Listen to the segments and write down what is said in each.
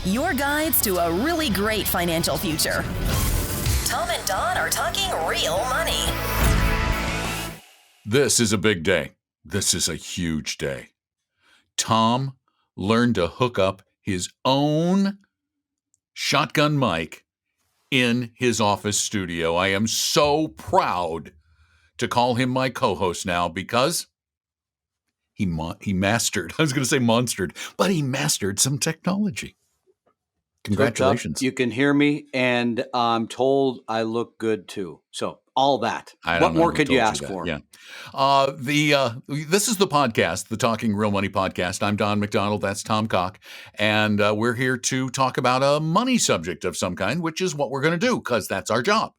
your guides to a really great financial future. Tom and Don are talking real money. This is a big day. This is a huge day. Tom learned to hook up his own shotgun mic in his office studio. I am so proud to call him my co-host now because he mastered, I was going to say monstered, but he mastered some technology. Congratulations. You can hear me, and I'm told I look good too. So all that. What more could you ask for? Yeah. This is the podcast, the Talking Real Money podcast. I'm Don McDonald. That's Tom Cock. And we're here to talk about a money subject of some kind, which is what we're going to do because that's our job.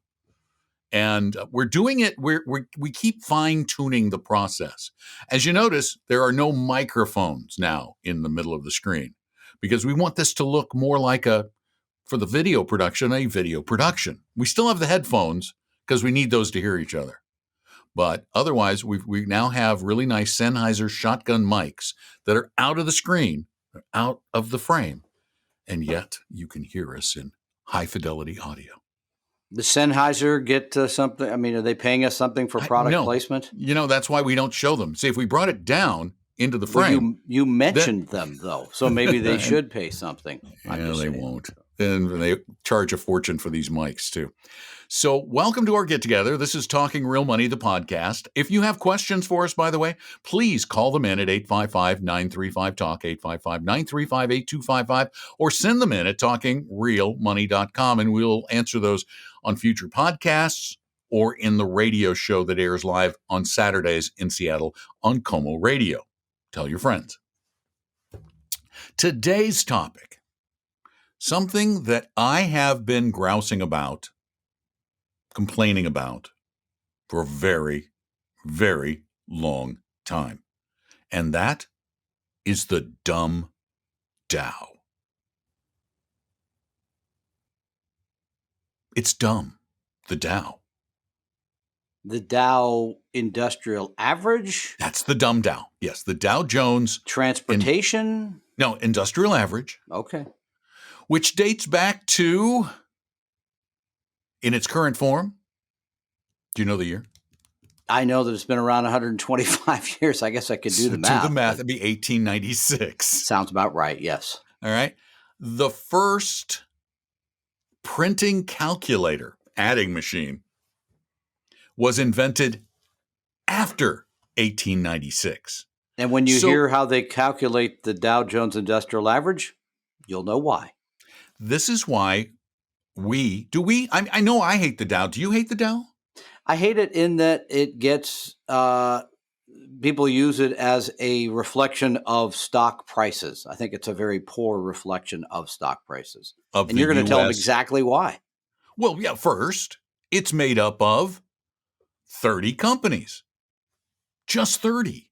And we're doing it. We keep fine tuning the process. As you notice, there are no microphones now in the middle of the screen because we want this to look more like for the video production, a video production. We still have the headphones because we need those to hear each other. But otherwise, we now have really nice Sennheiser shotgun mics that are out of the screen, out of the frame, and yet you can hear us in high fidelity audio. The Sennheiser get something? I mean, are they paying us something for product placement? You know, that's why we don't show them. See, if we brought it down into the frame. Well, you mentioned them, though, so maybe they should pay something. Yeah, they won't. And they charge a fortune for these mics, too. So welcome to our get-together. This is Talking Real Money, the podcast. If you have questions for us, by the way, please call them in at 855-935-TALK, 855-935-8255, or send them in at talkingrealmoney.com, and we'll answer those on future podcasts or in the radio show that airs live on Saturdays in Seattle on Como Radio. Tell your friends. Today's topic, something that I have been grousing about, complaining about for a very, very long time. And that is the Dumb Dow. It's dumb, the Dow. The Dow Industrial Average? That's the Dumb Dow. Yes, the Dow Jones. Transportation? Industrial Average. Okay. Which dates back to, in its current form, do you know the year? I know that it's been around 125 years. I guess I could do the math. Do the math. It'd be 1896. Sounds about right, yes. All right. The first printing calculator, adding machine, was invented after 1896. And when you hear how they calculate the Dow Jones Industrial Average, you'll know why. This is why I know I hate the Dow. Do you hate the Dow? I hate it in that it gets, people use it as a reflection of stock prices. I think it's a very poor reflection of stock prices. And you're going to tell them exactly why. Well, yeah, first, it's made up of 30 companies. Just 30.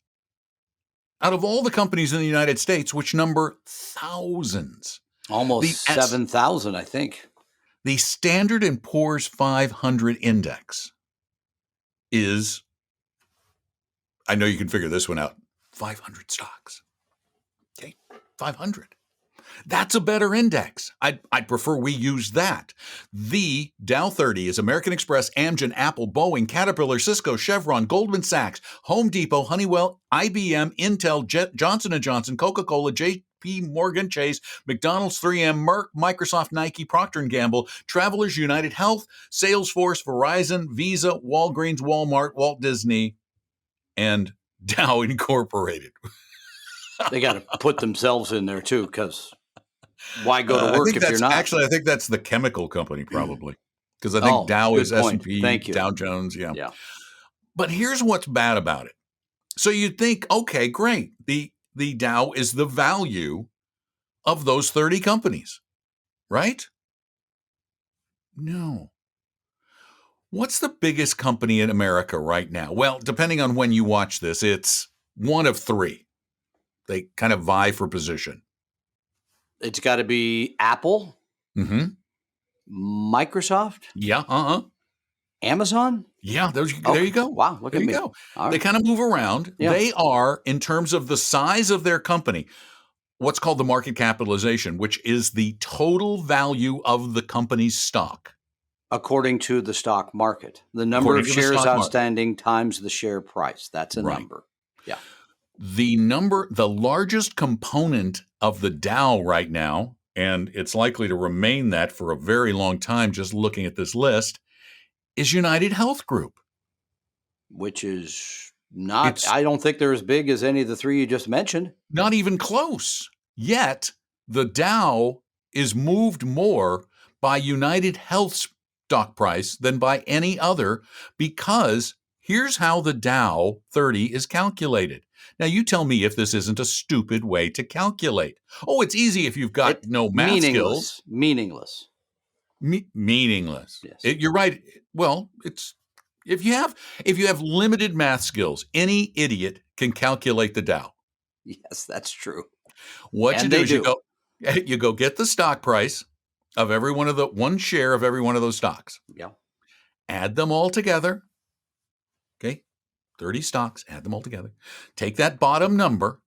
Out of all the companies in the United States, which number thousands. Almost 7,000, I think. The Standard & Poor's 500 index is, I know you can figure this one out, 500 stocks. Okay, 500. That's a better index. I'd prefer we use that. The Dow 30 is American Express, Amgen, Apple, Boeing, Caterpillar, Cisco, Chevron, Goldman Sachs, Home Depot, Honeywell, IBM, Intel, Johnson & Johnson, Coca-Cola, J.P. Morgan Chase, McDonald's, 3M, Merck, Microsoft, Nike, Procter & Gamble, Travelers, United Health, Salesforce, Verizon, Visa, Walgreens, Walmart, Walt Disney, and Dow Incorporated. They got to put themselves in there too, because why go to work if you're not? Actually, I think that's the chemical company probably, because I think Dow is S&P, Dow Jones. Yeah. But here's what's bad about it. So you'd think, okay, great. The Dow is the value of those 30 companies, right? No. What's the biggest company in America right now? Well, depending on when you watch this, it's one of three. They kind of vie for position. It's got to be Apple, Microsoft, Amazon. Yeah, there you go. Wow, look at me. Go. They kind of move around. Yeah. They are, in terms of the size of their company, what's called the market capitalization, which is the total value of the company's stock. According to the stock market. The number According of to the shares stock market. outstanding times the share price. That's a Right. number. Yeah. The largest component of the Dow right now, and it's likely to remain that for a very long time, just looking at this list, is United Health Group. Which is not, I don't think they're as big as any of the three you just mentioned. Not even close. Yet, the Dow is moved more by United Health's stock price than by any other, because here's how the Dow 30 is calculated. Now, you tell me if this isn't a stupid way to calculate. Oh, it's easy if you've got no math skills. Meaningless. Meaningless. Yes. You're right. Well, it's if you have limited math skills, any idiot can calculate the Dow. Yes, that's true. What you do is you go get the stock price of one share of every one of those stocks. Yeah. Add them all together. Okay. 30 stocks, add them all together. Take that bottom number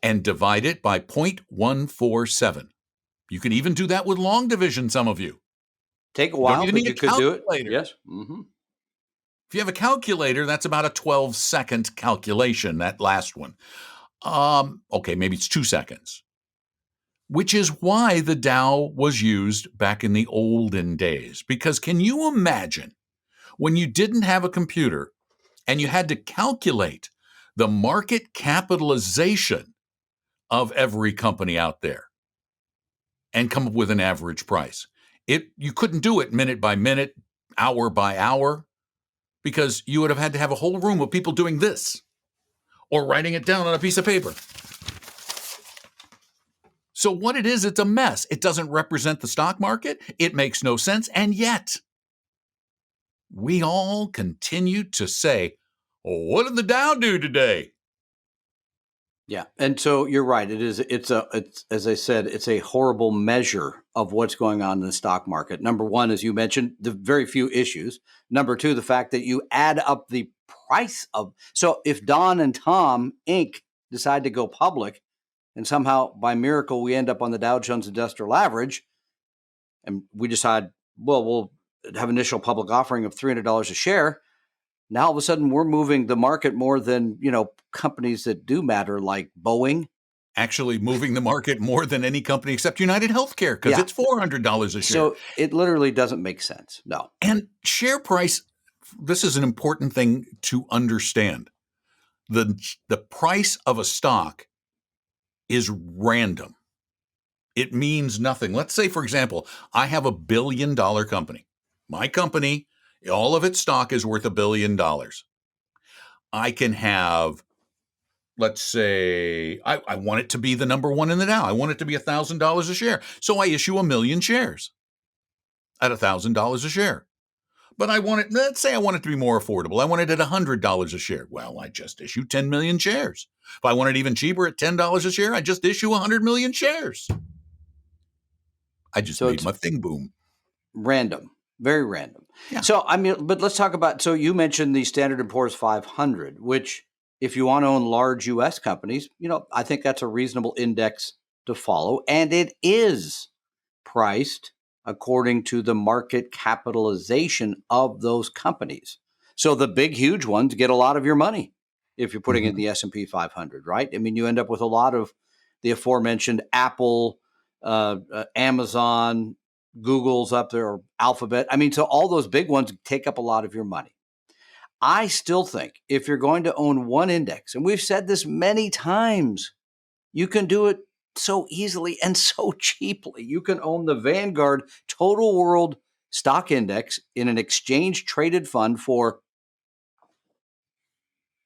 and divide it by 0.147. You can even do that with long division, some of you. Take a while, but you could do it. Yes. Mm-hmm. If you have a calculator, that's about a 12-second calculation, that last one. Okay, maybe it's 2 seconds. Which is why the Dow was used back in the olden days. Because can you imagine when you didn't have a computer and you had to calculate the market capitalization of every company out there and come up with an average price? You couldn't do it minute by minute, hour by hour, because you would have had to have a whole room of people doing this or writing it down on a piece of paper. So what it is, it's a mess. It doesn't represent the stock market. It makes no sense. And yet, we all continue to say, oh, what did the Dow do today? Yeah. And so you're right. It's as I said, it's a horrible measure of what's going on in the stock market. Number one, as you mentioned, the very few issues. Number two, the fact that you add up the price of, so if Don and Tom Inc. decide to go public and somehow by miracle we end up on the Dow Jones Industrial Average and we decide, well, we'll have initial public offering of $300 a share. Now, all of a sudden, we're moving the market more than, companies that do matter, like Boeing. Actually moving the market more than any company except United Healthcare, because it's $400 a share. So it literally doesn't make sense. No. And share price, this is an important thing to understand. The price of a stock is random. It means nothing. Let's say, for example, I have $1 billion company. My company, all of its stock is worth $1 billion. I can have, let's say, I want it to be the number one in the Dow. I want it to be $1,000 a share. So I issue 1 million shares at $1,000 a share. But let's say I want it to be more affordable. I want it at $100 a share. Well, I just issue 10 million shares. If I want it even cheaper at $10 a share, I just issue 100 million shares. I just made my thing boom. Random. Very random. Yeah. So, but let's talk about, so you mentioned the Standard & Poor's 500, which if you want to own large U.S. companies, I think that's a reasonable index to follow. And it is priced according to the market capitalization of those companies. So the big, huge ones get a lot of your money if you're putting in the S&P 500, right? You end up with a lot of the aforementioned Apple, Amazon, Google's up there, or Alphabet. So all those big ones take up a lot of your money. I still think if you're going to own one index, and we've said this many times, you can do it so easily and so cheaply. You can own the Vanguard Total World Stock Index in an exchange traded fund for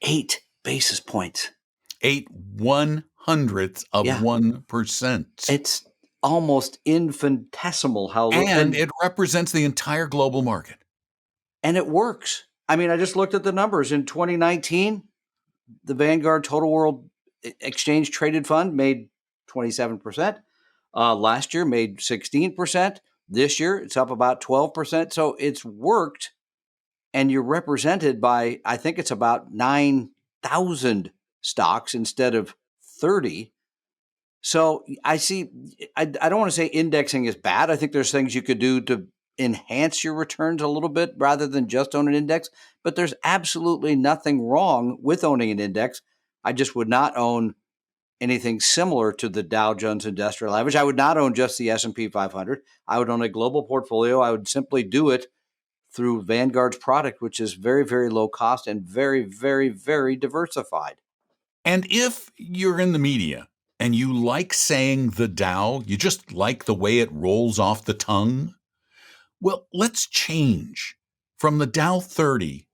8 basis points. 0.08 of 1%. It's almost infinitesimal how little. And it represents the entire global market. And it works. I just looked at the numbers. In 2019, the Vanguard Total World Exchange Traded Fund made 27%. Last year made 16%. This year it's up about 12%. So it's worked. And you're represented by, I think it's about 9,000 stocks instead of 30. So I see, I don't want to say indexing is bad. I think there's things you could do to enhance your returns a little bit rather than just own an index. But there's absolutely nothing wrong with owning an index. I just would not own anything similar to the Dow Jones Industrial Average. I would not own just the S&P 500. I would own a global portfolio. I would simply do it through Vanguard's product, which is very, very low cost and very, very, very diversified. And if you're in the media and you like saying the Dow, you just like the way it rolls off the tongue, well, let's change from the Dow 30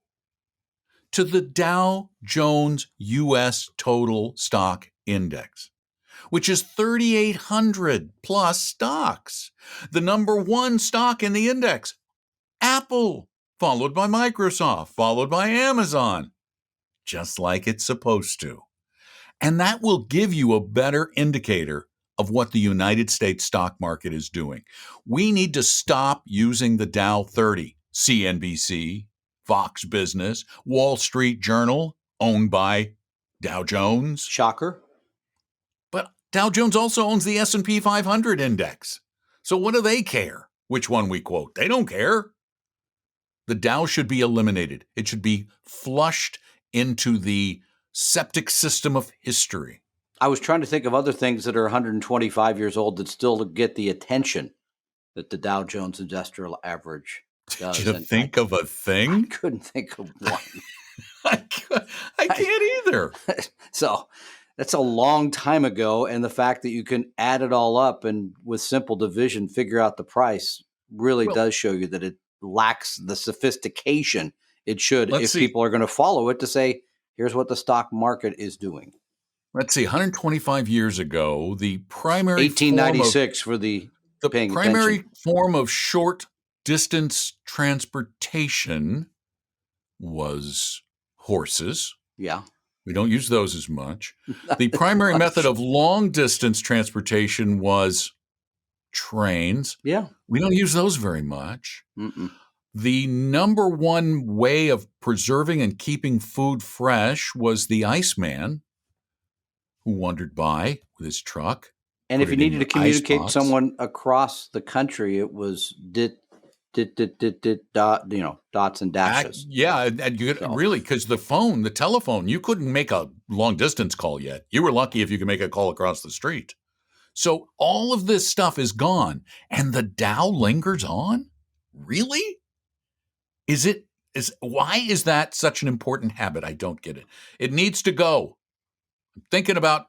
to the Dow Jones U.S. Total Stock Index, which is 3,800 plus stocks. The number one stock in the index, Apple, followed by Microsoft, followed by Amazon, just like it's supposed to. And that will give you a better indicator of what the United States stock market is doing. We need to stop using the Dow 30, CNBC, Fox Business, Wall Street Journal, owned by Dow Jones. Shocker. But Dow Jones also owns the S&P 500 index. So what do they care which one we quote? They don't care. The Dow should be eliminated. It should be flushed into the septic system of history. I was trying to think of other things that are 125 years old that still get the attention that the Dow Jones Industrial Average does. Did you think of a thing? I couldn't think of one. I can't either. So that's a long time ago. And the fact that you can add it all up and with simple division figure out the price really does show you that it lacks the sophistication it should if people are going to follow it to say, here's what the stock market is doing. Let's see, 125 years ago, the primary 1896 for the primary form of short distance transportation was horses. Yeah. We don't use those as much. The primary method of long distance transportation was trains. Yeah. We don't use those very much. Mm-mm. The number one way of preserving and keeping food fresh was the Iceman, who wandered by with his truck. And if you needed to communicate someone across the country, it was dots and dashes. And you really, because the telephone, you couldn't make a long distance call yet. You were lucky if you could make a call across the street. So all of this stuff is gone, and the Dow lingers on? Really? Why is that such an important habit? I don't get it. It needs to go. I'm thinking about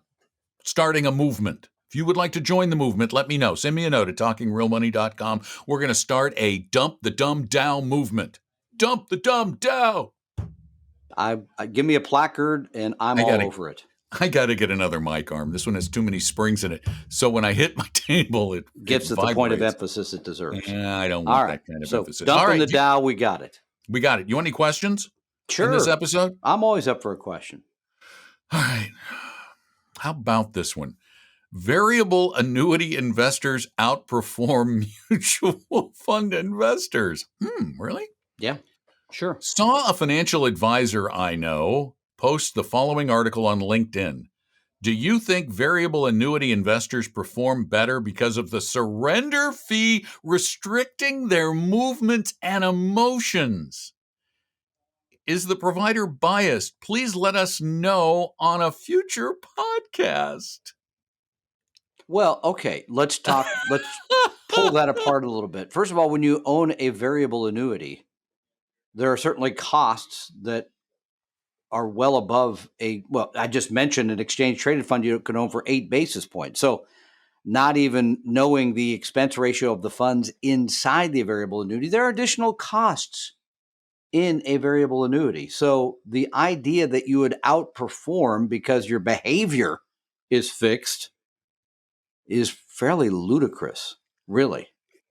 starting a movement. If you would like to join the movement, let me know. Send me a note at talkingrealmoney.com. We're going to start a Dump the Dumb Dow movement. Dump the Dumb Dow. I give me a placard and I'm all over it. I got to get another mic arm. This one has too many springs in it. So when I hit my table, it gets at the point of emphasis it deserves. Yeah, I don't want that kind of emphasis. Dumping the Dow, we got it. We got it. You want any questions? Sure. In this episode? I'm always up for a question. All right. How about this one? Variable annuity investors outperform mutual fund investors. Really? Yeah, sure. Saw a financial advisor I know post the following article on LinkedIn. Do you think variable annuity investors perform better because of the surrender fee restricting their movements and emotions? Is the provider biased? Please let us know on a future podcast. Well, okay, let's pull that apart a little bit. First of all, when you own a variable annuity, there are certainly costs that are well above I just mentioned an exchange traded fund you can own for 8 basis points. So not even knowing the expense ratio of the funds inside the variable annuity, there are additional costs in a variable annuity. So the idea that you would outperform because your behavior is fixed is fairly ludicrous, really.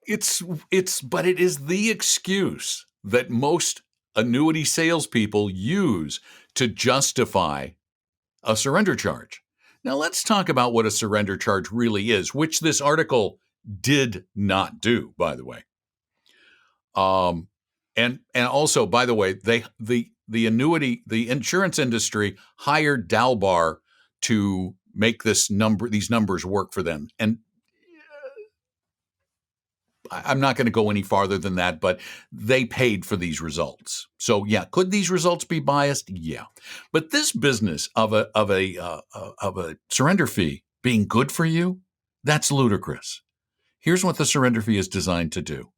But it is the excuse that most annuity salespeople use to justify a surrender charge. Now let's talk about what a surrender charge really is, which this article did not do, by the way. And also, by the way, the insurance industry hired Dalbar to make these numbers work for them. And I'm not going to go any farther than that, but they paid for these results. So yeah, could these results be biased? Yeah, but this business of a surrender fee being good for you, that's ludicrous. Here's what the surrender fee is designed to do: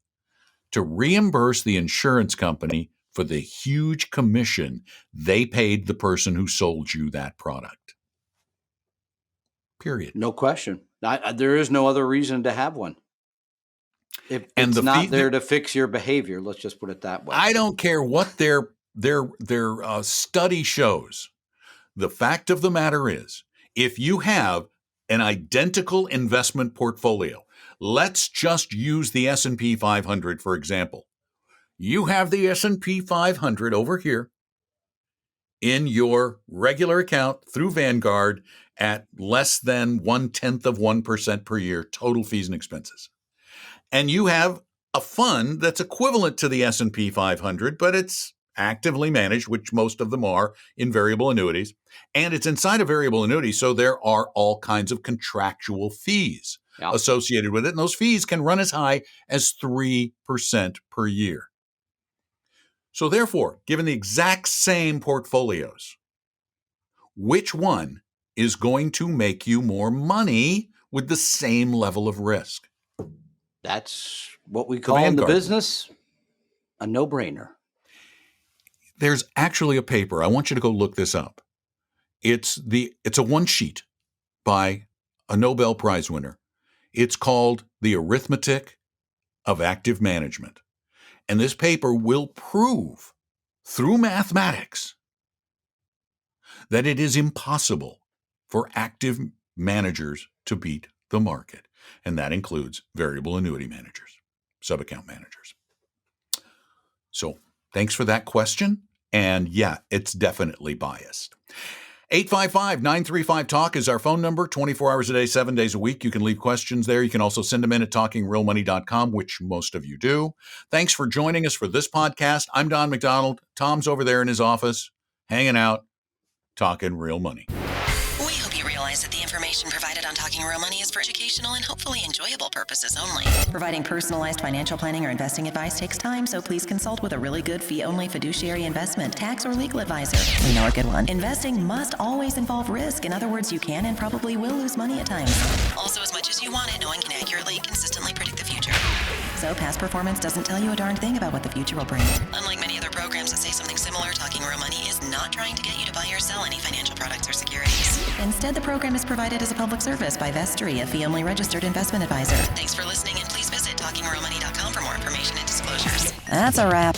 to reimburse the insurance company for the huge commission they paid the person who sold you that product. Period. No question. There is no other reason to have one. If And it's the not fee- there to fix your behavior, let's just put it that way. I don't care what their study shows. The fact of the matter is, if you have an identical investment portfolio, let's just use the S&P 500 for example. You have the S&P 500 over here in your regular account through Vanguard at less than 0.1% per year, total fees and expenses. And you have a fund that's equivalent to the S&P 500, but it's actively managed, which most of them are, in variable annuities. And it's inside a variable annuity, so there are all kinds of contractual fees associated with it. And those fees can run as high as 3% per year. So therefore, given the exact same portfolios, which one is going to make you more money with the same level of risk? That's what we call in the business a no-brainer. There's actually a paper. I want you to go look this up. It's a one sheet by a Nobel Prize winner. It's called The Arithmetic of Active Management. And this paper will prove through mathematics that it is impossible for active managers to beat the market. And that includes variable annuity managers, sub-account managers. So thanks for that question. And yeah, it's definitely biased. 855-935-TALK is our phone number, 24 hours a day, 7 days a week. You can leave questions there. You can also send them in at talkingrealmoney.com, which most of you do. Thanks for joining us for this podcast. I'm Don McDonald. Tom's over there in his office, hanging out, talking real money. We hope you realize that the information provided on Talking Real Money is for educational and hopefully enjoyable purposes only. Providing personalized financial planning or investing advice takes time, so please consult with a really good fee-only fiduciary investment, tax, or legal advisor. We know a good one. Investing must always involve risk. In other words, you can and probably will lose money at times. Also, as much as you want it, no one can accurately, consistently predict the future. So past performance doesn't tell you a darn thing about what the future will bring. Unlike many other programs that say something similar, Talking Real Money is not trying to get you to buy or sell any financial products or securities. Instead, the program is provided as a public service by Vestry, a fee-only registered investment advisor. Thanks for listening, and please visit talkingrealmoney.com for more information and disclosures. That's a wrap.